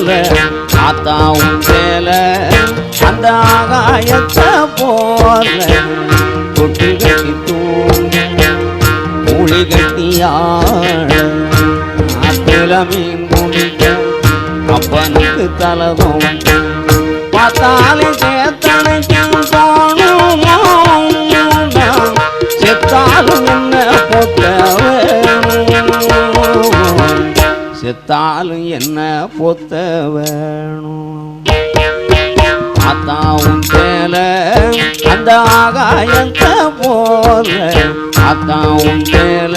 போல ஆத்தாவும் மேல அந்த ஆகாயத்தை போல தொட்டி கட்டி தூங்க மூளி கட்டியாட ஆத்துல மீன் குடிக்க அப்பனுக்கு தலதும் பார்த்தாலே சேத்தனைக்கும் தோணும் செத்தாலும் என்ன பொத்த வேணும் செத்தாலும் என்ன பொத்த வேணும் ஆத்தாவும் மேல அந்த ஆகாயத்தை போல ஆத்தாவும் மேல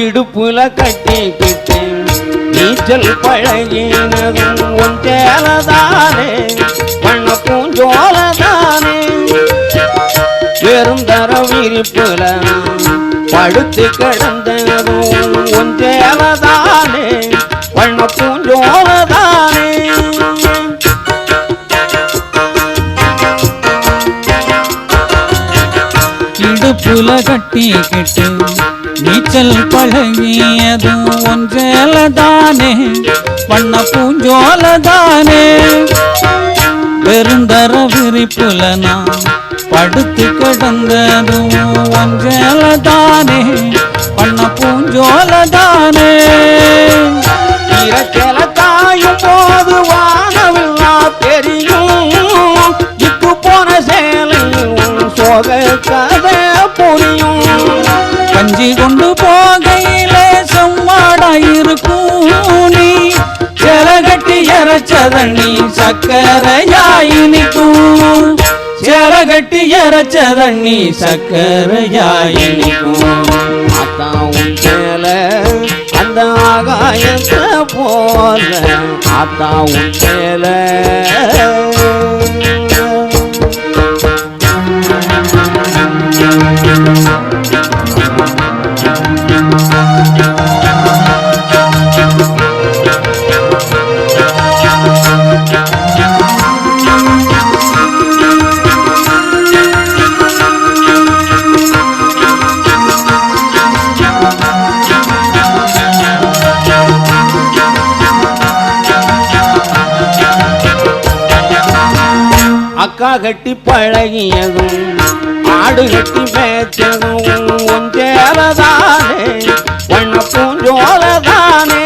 இடுப்புல கட்டிக்கிட்டு நீச்சல் பழகினதும் ஒன்றேலதானே பண்ண பூஞ்சோலதானே வெறும் தர விரிப்புல படுத்து கிடந்ததும் ஒன்றேலதானே பண்ண பூஞ்சோலதானே இடுப்புல கட்டிக்கிட்டு நீச்சல் பழகியதும் ஒன்றேலதானே பண்ண பூஞ்சோலதானே வெறுந்தர விரிப்புல நான் படுத்து கிடந்ததும் ஒன்றேலதானே பண்ண பூஞ்சோலதானே இறக்கல தாயும் போது வானவில்லா தெரியும் இப்பு போன சேலையும் சோக கதை புரியும் கஞ்சி கொண்டு போகையிலே செம்மாடாயிருக்கும் நீ செலகட்டி இறச்சதண்ணி சக்கரையாயினிக்கும் செலகட்டி இறச்சதண்ணி சக்கரையாயினிக்கும் ஆத்தாவும் மேல அந்த ஆகாயத்தை போல ஆத்தாவும் மேல அக்கா கட்டி பழகியதும் ஆடு கட்டி மேய்ச்சதும் ஒன்றேலதானே வண்ண பூஞ்சோலதானே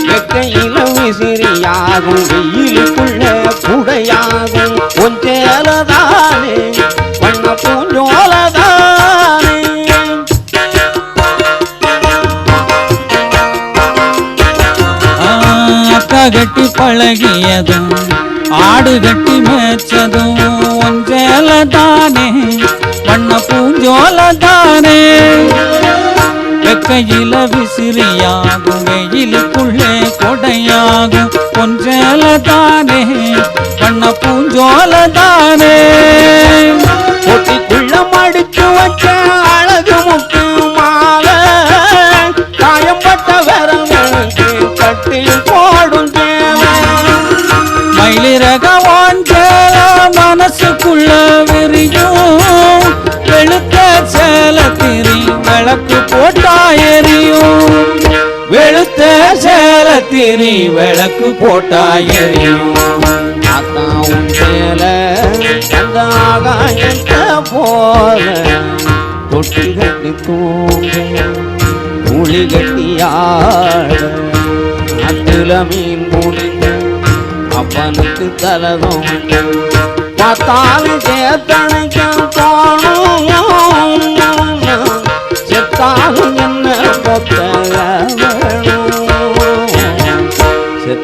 வெக்கையில விசிறியாகும் வெயிலுக்குள்ள குடையாகும் ஒன்றேலதானே வண்ண பூஞ்சோலதானே அக்கா கட்டி பழகியதும் ஆடு கட்டி மேய்ச்சதும் ஒன்றேலதானே வண்ண பூஞ்சோலதானே வெக்கையில விசிறியாகும் வெயிலுக்குள்ளே கொடையாகும் ஒன்றேலதானே வண்ண பூஞ்சோலதானே பொட்டிக்குள்ள மடிச்சு வச்ச அழகு முக்கு மாலை காயம்பட்ட விரல்களுக்கு கட்டி போடும் தேவை மயிலிறக வாஞ்சேல மனசுக்குள்ள விரியும் வெளுத்த சேல திரி விளக்கு போட்டா எரியும் வெளுத்த சேல திரி விளக்கு போட்டா எரியும் ஆத்தாவும் மேல அந்த ஆகாயத்தை போல தொட்டி கட்டி தூங்க மூளி கட்டியாட ஆத்துல மீன் முடிங்க அப்பனுக்கு தலதும் பார்த்தாலும் சேத்தனைக்கும் தோணும் செத்தாலும் என்ன பொத்த வேணும்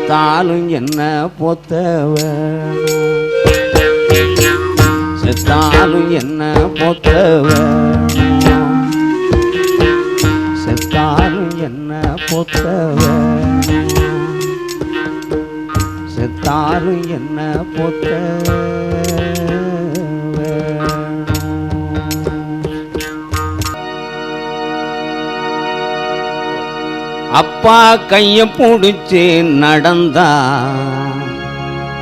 செத்தாலும் என்ன பொத்த வேணும், செத்தாலும் என்ன பொத்த வேணும், செத்தாலும் என்ன பொத்த வேணும், செத்தாலும் என்ன பொத்த அப்பா கைய பிடிச்சு நடந்தா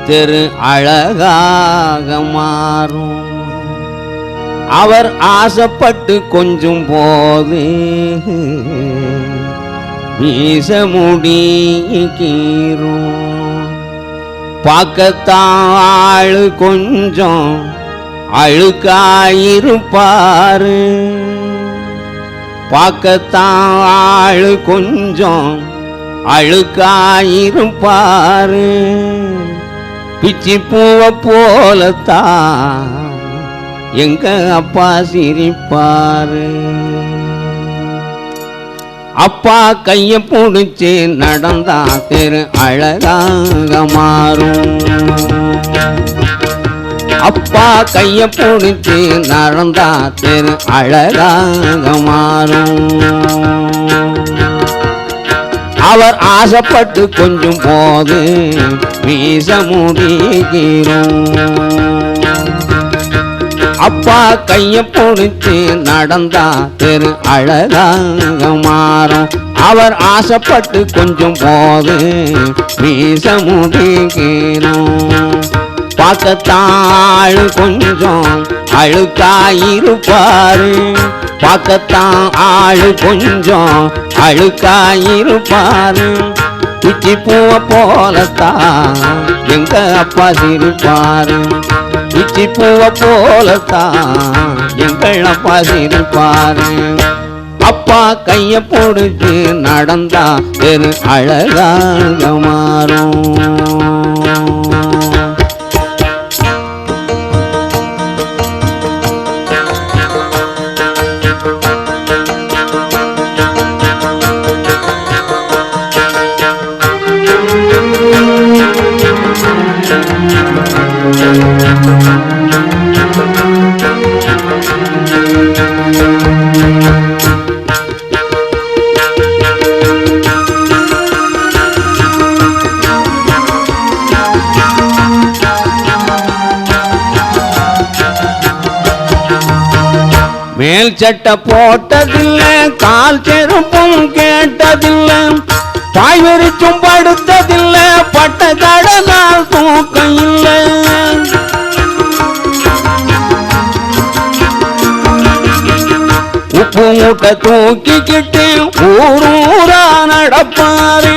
தெரு அழகாக மாறும், அவர் ஆசைப்பட்டு கொஞ்சம் போது மீச முடிக்கீரும், பார்க்கத்தான் ஆளு கொஞ்சம் அழுக்காயிருப்பாரு, பார்க்கத்தான் ஆளு கொஞ்சம் அழுக்காயிருப்பாரு, பிச்சி பூவை போலத்தான் எங்க அப்பா சிரிப்பாரு. அப்பா கைய பிடிச்சு நடந்தா தெரு அழகாக மாறும், அப்பா கைய பிடிச்சு நடந்தா தெரு அழகாக மாறும், அவர் ஆசைப்பட்டு கொஞ்சம் போது மீச முடிக்கிறோம், அப்பா கைய பிடிச்சு நடந்தா தெரு அழகாக மாறும், அவர் ஆசைப்பட்டு கொஞ்சம் போது மீச முடிக்கிறோம், பார்க்கத்தான் கொஞ்சம் அழுக்காயிருப்பாரு, பார்க்கத்தான் ஆளு கொஞ்சம் அழுக்காயிருப்பாரு, பிச்சி பூவை போலத்தான் எங்க அப்பா சிரிப்பாரு, பிச்சி பூவை போலத்தான் எங்கள் அப்பா சிரிப்பாரு. அப்பா கைய பிடிச்சு நடந்தா தெரு அழகாக மாறும். மேல் சட்டை போட்டதில்லை, கால் செருப்பும் கேட்டதில்லை, பாய் விரிச்சும் படுத்ததில்லை, பட்ட கடனால் தூக்கம் இல்லை, உப்பு மூட்டை தூக்கிக்கிட்டு ஊரூரா நடப்பாரு,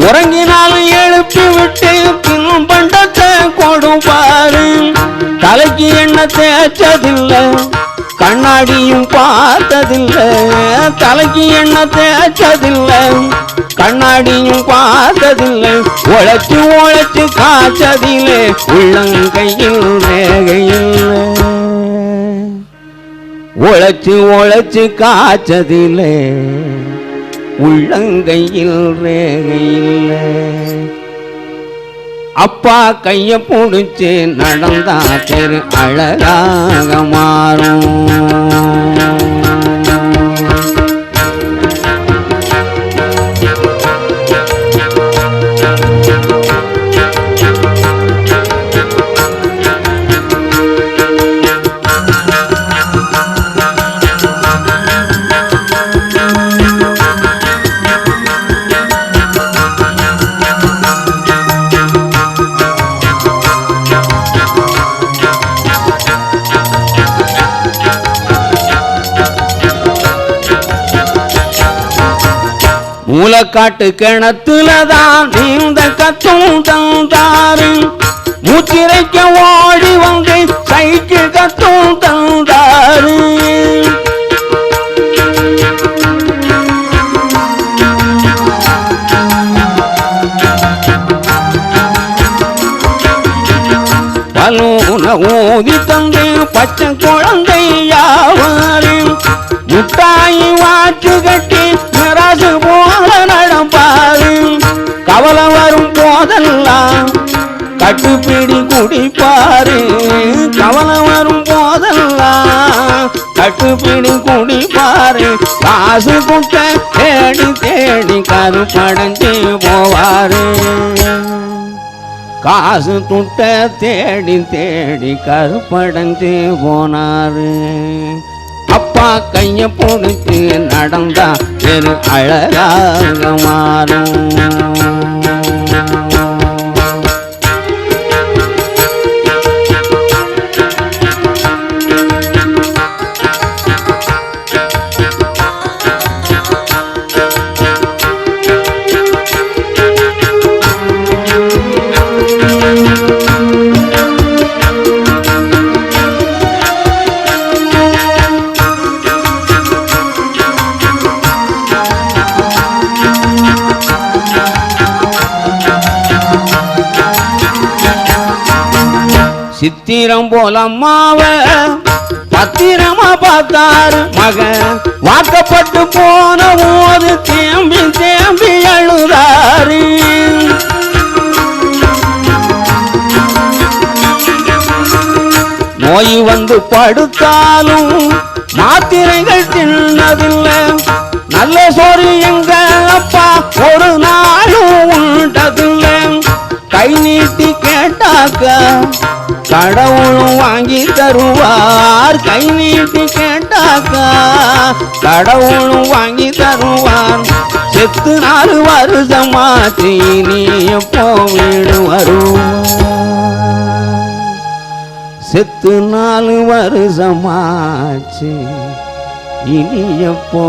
உறங்கினாலும் எழுப்பி விட்டு பின் பண்டத்தை கொடுப்பாரு, தலைக்கு எண்ணெய் தேய்ச்சதில்லை, கண்ணாடியும் பார்த்ததில்லை, தலைக்கு எண்ணெய் தேய்ச்சதில்லை, கண்ணாடியும் பார்த்ததில்லை, உழைச்சு உழைச்சு காய்ச்சதில்லை, உள்ளங்கையில் ரேகையில்லை, உழைச்சு உழைச்சு காய்ச்சதில்லை, உள்ளங்கையில் ரேகையில்லை. அப்பா கைய பிடிச்சு நடந்தா தெரு அழகாக மாறும். மூலக்காட்டு கிணத்துலதான் நீந்த கத்தும் தந்தாரு, மூச்சிறைக்க ஓடி வந்து சைக்கிள் கத்தும் தந்தாரு, பலூன ஊதி தந்து பச்சை குழந்தையாவாரு, முட்டாயி வாட்டு கட்டி மிராசு போல நடப்பாரு, கவலை வரும் கட்டுப்பிடி குடிப்பாரு கவலை வரும் போதெல்லாம் கட்டுப்பிடி குடிப்பாரு காசு குட்ட தேடி தேடி கருப்படைஞ்சு போவாரு காசு துட்ட தேடி தேடி கருப்படைஞ்சு போனாரு அப்பா கைய பிடிச்சு நடந்தா வெறு அழகாக மாறும் சித்திரம் போல அம்மாவ பத்திரமா பார்த்தாரு மகன் வாக்கப்பட்டு போன போது தேம்பி தேம்பி அழுதாரு நோய் வந்து படுத்தாலும் மாத்திரைகள் தின்னதில்லை நல்ல சோறு எங்க அப்பா ஒரு நாளும் உண்டதில்லை கை நீட்டி கேட்டாக்க கடவுளும் வாங்கி தருவார் கை நீட்டி கேட்டாக்கா கடவுளும் வாங்கி தருவார் செத்து 4 வருஷமாச்சு நீ எப்போ வீடு வருவார் செத்து 4 வருஷமாச்சு இனி எப்போ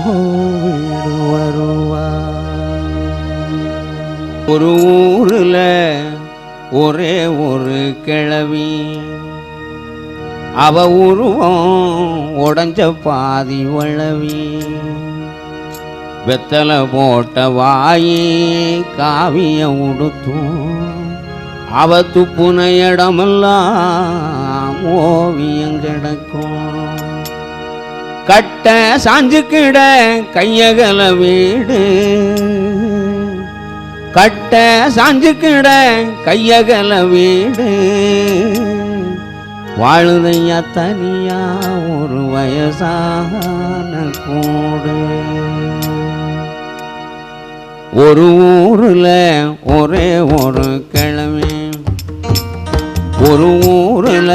வீடு வருவார் ஒரு ஊர்ல ஒரே ஒரு கிழவி அவ உருவம் உடஞ்ச பாதி வளவி வெத்தலை போட்ட வாயி காவிய உடுத்தும் அவ துப்புன இடமெல்லாம் ஓவியம் கிடக்கும் கட்ட சாஞ்சுக்கிட கையகல வீடு கட்ட சாஞ்சுக்கிட கையகல வீடு வாழுதையா தனியா ஒரு வயசான கூடு ஒரு ஊர்ல ஒரே ஒரு கிழமை ஒரு ஊர்ல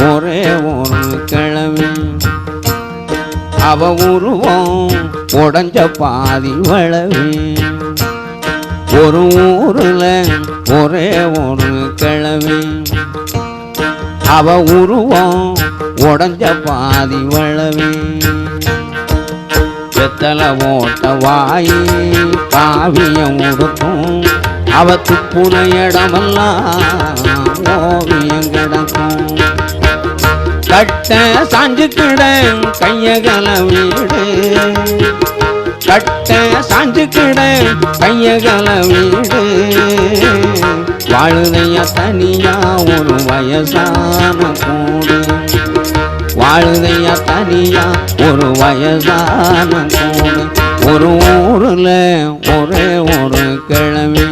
ஒரே ஒரு கிழமை அவ உருவம் உடஞ்ச பாதி வளவி ஒரு ஊர்ல ஒரே ஒரு கிழமை அவ உருவம் உடஞ்ச பாதி வளவி வெத்தலை ஓட்ட வாயி காவியம் உடுக்கும் அவ துப்புன இடமெல்லாம் ஓவியம் கிடக்கும் கட்ட சாஞ்சுக்கிட கையகல வீடு கட்ட சாஞ்சுக்கிட கையகல வீடு வாழுதைய தனியா ஒரு வயசான கூடு வாழுதைய தனியா ஒரு வயசான கூடு ஒரு ஊர்ல ஒரே ஒரு கிழமை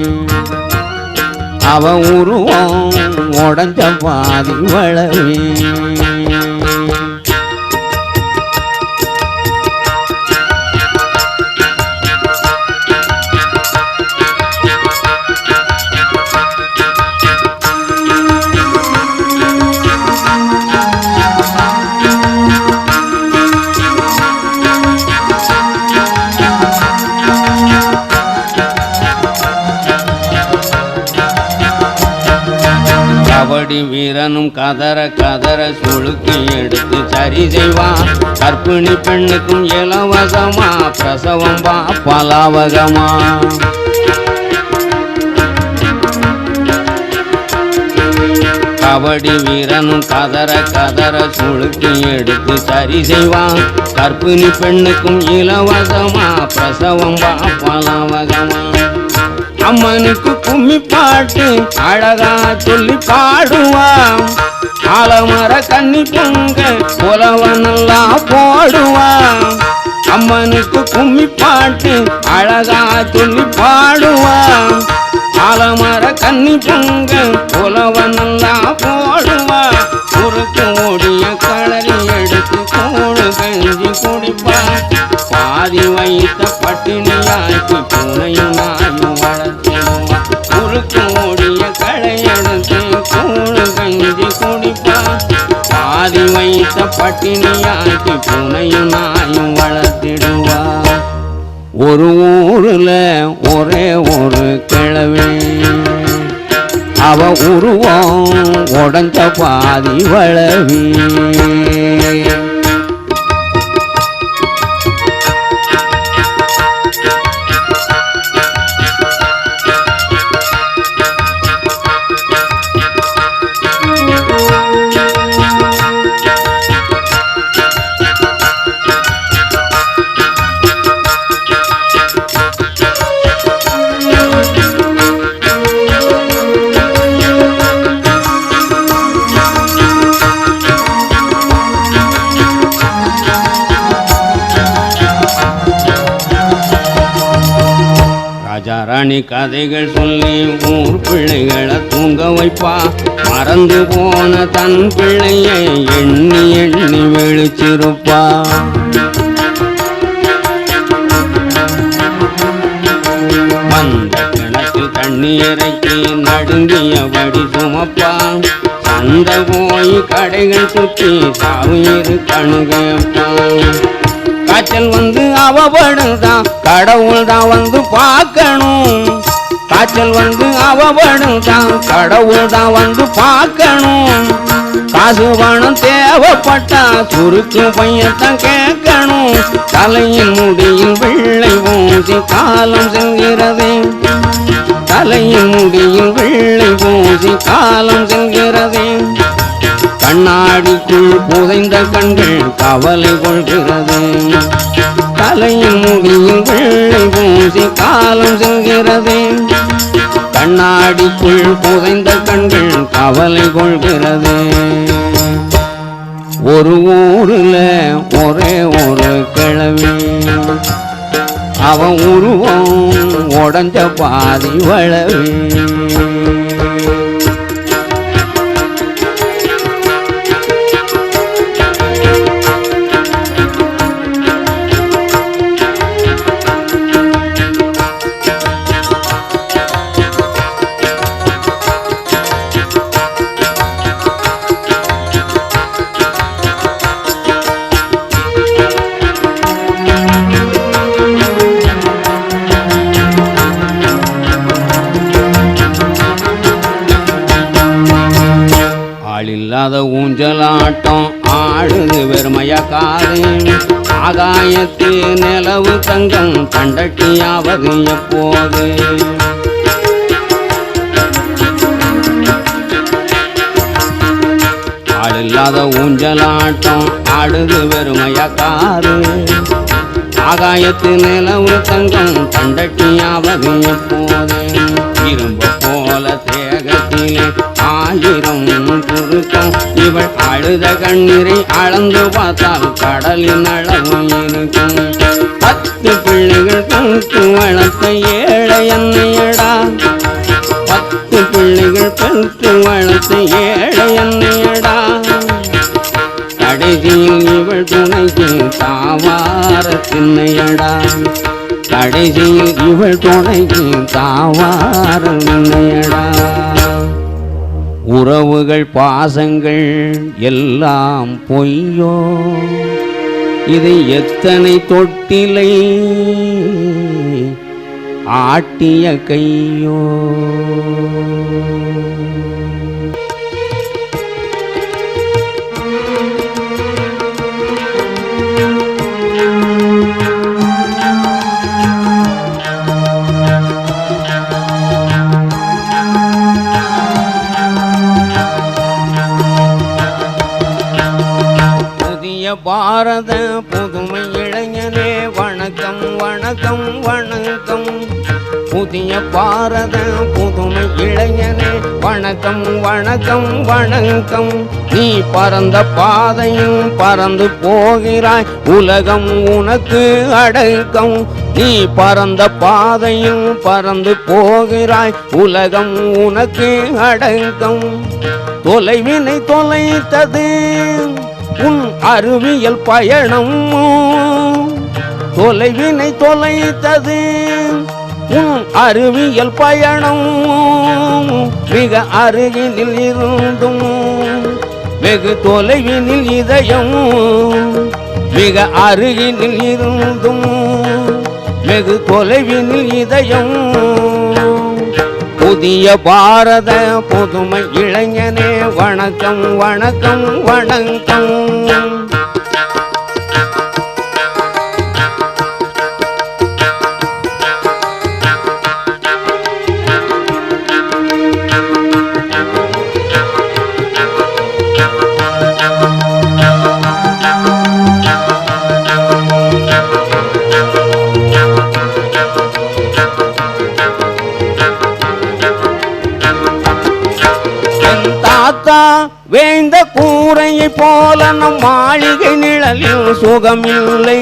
அவ உருவம் உடஞ்ச பாதி வளவி கபடி வீரனும் கதற கதற சுளுக்கி எடுத்து சரி செய்வான் கற்பிணி பெண்ணுக்கும் இலவசமா பிரசவம் பலாவகமா கபடி வீரனும் கதற கதற சுளுக்கி எடுத்து சரி செய்வான் கற்பிணி பெண்ணுக்கும் இலவசமா பிரசவம் பலாவகமா அம்மனுக்கு கும்மி பாட்டு அழகா சொல்லி பாடுவான் ஆலமர கன்னி பொங்க புலவனெல்லாம் போடுவான் அம்மனுக்கு கும்மி பாட்டு அழகா சொல்லி பாடுவான் ஆலமர கன்னி பொங்க புலவனல்லா போடுவா குறுக்கு ஓடிய களரி எடுத்து கூடு கஞ்சி குடிப்பா பாதி வைத்த பட்டினியாக்கி பூனையும் நாயும் வளர்த்திடுவா குறுக்கு ஓடிய களை எடுத்து கூடு கஞ்சி குடிப்பா பாதி வைத்த பட்டினியாக்கி பூனையும் நாயும் வளர்த்திடுவா ஒரு ஊருல ஒரே ஒரு கிழவி அவ உருவம் உடஞ்ச பாதி வளவி ராணி கதைகள் சொல்லி ஊர் பிள்ளைகளை தூங்க வைப்பா மறந்து போன தன் பிள்ளையை எண்ணி எண்ணி விழிச்சிருப்பா வந்த கிணற்றில் தண்ணீரைக்கு நடுங்கியபடி சுமப்பா சந்த போய் கடைகள் சுற்றி சாவுயிரு கணுகப்பா காய்ச்சல் வந்து அவபடுதான் கடவுள் தான் வந்து பார்க்கணும் காய்ச்சல் வந்து அவபடுதான் கடவுள் தான் வந்து பார்க்கணும் காசு பணம் தேவைப்பட்டா சுருக்கு பையத்தான் கேட்கணும் தலையின் முடியில் வெள்ளை பூசி காலம் செல்கிறது தலையின் முடியில் வெள்ளை பூசி காலம் செல்கிறது கண்ணாடிக்குள் புதைந்த கண்கள் கவலை கொள்கிறது தலையின் முடியில் வெள்ளை பூசி காலம் செல்கிறது கண்ணாடிக்குள் புதைந்த கண்கள் கவலை கொள்கிறது ஒரு ஊருல ஒரே ஒரு கிழவி அவன் உருவம் உடஞ்ச பாதி வளவி இல்லாத ஊஞ்சலாட்டம் ஆடுது வெறுமையா காது ஆகாயத்து நிலவு தங்கம் கண்டட்டியாவது எப்போது ஆளில்லாத ஊஞ்சலாட்டம் ஆடுது வெறுமையா காது ஆகாயத்து நிலவு தங்கம் கண்டட்டியாவது எப்போது இரும்பு போல தேகத்திலே ஆயிரம் குறுக்கம் இவள் அழுத கண்ணீரை அளந்து பார்த்தால் கடலின் அளவு இருக்கும் 10 பிள்ளைகள் பெற்று வளர்த்த ஏழை அன்னையடா 10 பிள்ளைகள் பெற்று வளர்த்த ஏழை அன்னையடா கடைசியில் இவள் துணைக்கு தாவார திண்ணையடா கடைசியில் இவள் துணைக்கு தாவார திண்ணையடா உறவுகள் பாசங்கள் எல்லாம் பொய்யோ இது எத்தனை தொட்டிலை ஆட்டிய கையோ பாரத புதுமை இளைஞனே வணக்கம் வணக்கம் வணக்கம் புதிய பாரத புதுமை இளைஞனே வணக்கம் வணக்கம் வணக்கம் நீ பறந்த பாதையும் பறந்து போகிறாய் உலகம் உனக்கு அடக்கம் நீ பறந்த பாதையில் பறந்து போகிறாய், உலகம் உனக்கு அடங்கம். தொலைவினை தொலைத்தது உன் அறிவியல் பயணம், தொலைவினை தொலைத்தது உன் அறிவியல் பயணம். மிக அருகினில் இருந்தும் வெகு தொலைவினில் இதயம், மிக அருகினில் இருந்தும் வெகு தொலைவினில் இதயம். புதிய பாரத புதுமை இளைஞனே வணக்கம் வணக்கம் வணக்கம். தாத்தா வேந்த கூரையை போல நம் மாளிகை நிழலில் சுகமில்லை.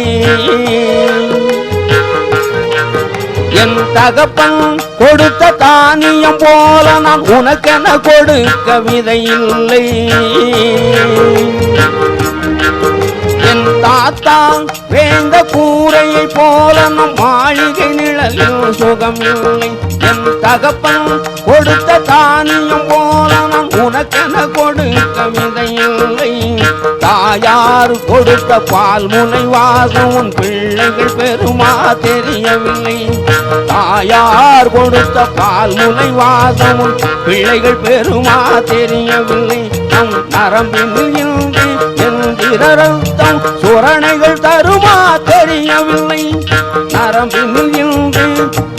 என் தகப்பன் கொடுத்த தானியம் போல நான் உனக்கென கொடுக்க விதையில்லை. என் தாத்தா வேந்த கூரையை போல நம் மாளிகை நிழலில் சுகமில்லை. என் தகப்பன் கொடுத்த தானியம் போல நான் உனக்கென கொடுக்க விதையில்லை. தாயார் கொடுத்த பால் முனை வாசம் உன் பிள்ளைகள் பெருமா தெரியவில்லை. தாயார் கொடுத்த பால் முனை வாசம் உன் பிள்ளைகள் பெருமா தெரியவில்லை. நம் நரம்பினில் இன்று எந்திர ரத்தம் சுரணைகள் தருமா தெரியவில்லை. நரம்பினில் இன்று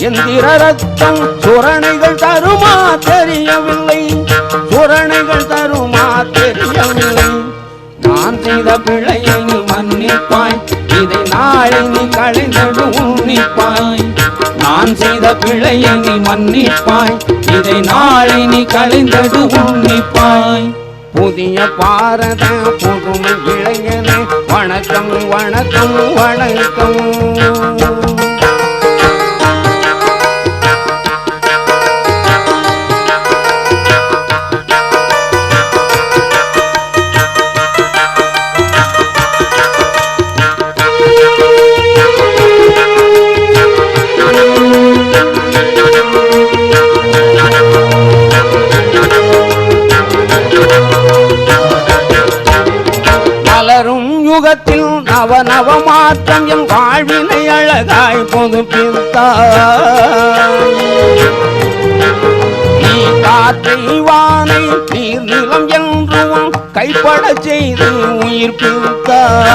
எந்திர ரத்தம் சுரணைகள் தருமா தெரியவில்லை. சுரணைகள் தருமா தெரியவில்லை. நான் செய்த பிழையை நீ மன்னிப்பாய், இதை நாளை நீ களைந்தடு உன்னிப்பாய். நான் செய்த பிழையை நீ மன்னிப்பாய், இதை நாளை நீ களைந்தடு உன்னிப்பாய். புதிய பாரத புதுமை இளைஞனே வணக்கம் வணக்கம் வணக்கம். வளரும் யுகத்தில் நவநவ மாற்றம் என் வாழ்வினை அழகாய் புதுப்பித்தாய். நீ காற்றை வானை நீர் நிலம் என்று கைப்பட செய்து உயிர்ப்பித்தாய்.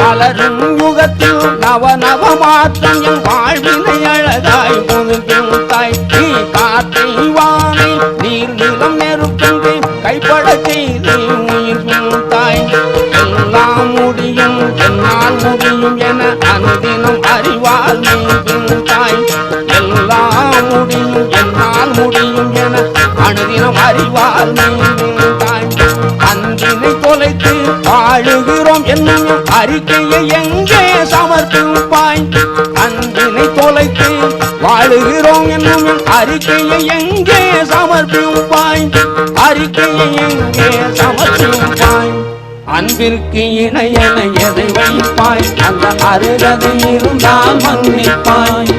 வளரும் யுகத்தில் நவநவ மாற்றம் என் வாழ்வினை அழகாய் புதுப்பித்தாய். நீ காற்றை வானை நீர் நிலம் நெருப்பென்று கைப்பட செய்து உயிர்ப்பித்தாய். எல்லாம் முடியும் என்னால் முடியும் என அனுதினம் அறிவால் மெய்ப்பித்தாய். எல்லாம் முடியும் என்னால் முடியும் என அனுதினம் அறிவால் மெய்ப்பித்தாய். அன்பினை தொலைத்து வாழுகிறோம் என்னும் அறிக்கையை எங்கே சமர்ப்பிப்பாய். அன்பினை தொலைத்து வாழுகிறோம் என்னும் அறிக்கையை எங்கே சமர்ப்பிப்பாய். அறிக்கையை எங்கே சமர்ப்பிப்பாய். அன்பிற்கு இணையென எதை வைப்பாய், அந்த அருகதை இருந்தால் மன்னிப்பாய்.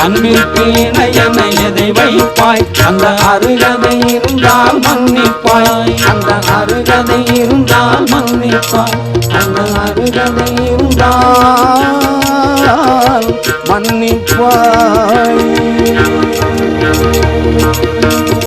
அன்பிற்கு இணையென எதை வைப்பாய், அந்த அருகதை இருந்தால் மன்னிப்பாய். அந்த அருகதை இருந்தால் மன்னிப்பாய். அந்த அருகதை இருந்தால் மன்னிப்பாய்.